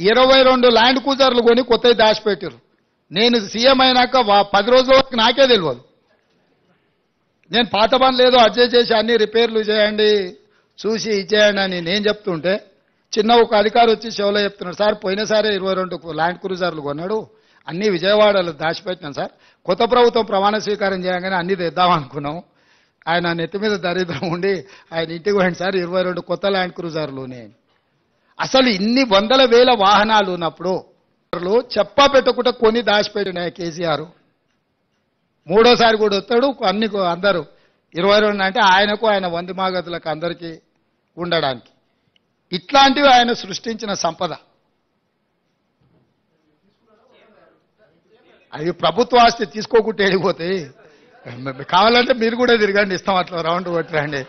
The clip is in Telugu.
22 ల్యాండ్ క్రూజర్లు కొని కొత్తవి దాచిపెట్టారు. నేను సీఎం అయినాక 10 రోజుల వరకు నాకే తెలియదు. నేను పాత పనులు ఏదో అడ్జస్ట్ చేసి అన్ని రిపేర్లు చేయండి, చూసి ఇచ్చేయండి అని నేను చెప్తుంటే చిన్న ఒక అధికారి వచ్చి చెవులో చెప్తున్నాడు, సార్ పోయినసారి 22 ల్యాండ్ క్రూజర్లు కొన్నాడు, అన్ని విజయవాడలో దాచిపెట్టినాం సార్, కొత్త ప్రభుత్వం ప్రమాణ స్వీకారం చేయగానే అన్ని తెద్దాం అనుకున్నాం, ఆయన నెత్తి మీద దరిద్రం ఉండి ఆయన ఇంటికి పోయింది సార్ 22 కొత్త ల్యాండ్ క్రూజర్లునే. అసలు ఇన్ని వందల వేల వాహనాలు ఉన్నప్పుడు చెప్పా పెట్టకుండా కొని దాచిపెట్టిన కేసీఆర్ మూడోసారి కూడా వస్తాడు, అన్ని అందరూ 22 అంటే ఆయనకు ఆయన వందిమాగతులకు అందరికీ ఉండడానికి. ఇట్లాంటివి ఆయన సృష్టించిన సంపద. అవి ప్రభుత్వ ఆస్తి తీసుకోకుండా వెళ్ళిపోతాయి. కావాలంటే మీరు కూడా తిరగండి, ఇస్తాం అట్లా రౌండ్ కొట్టరండి.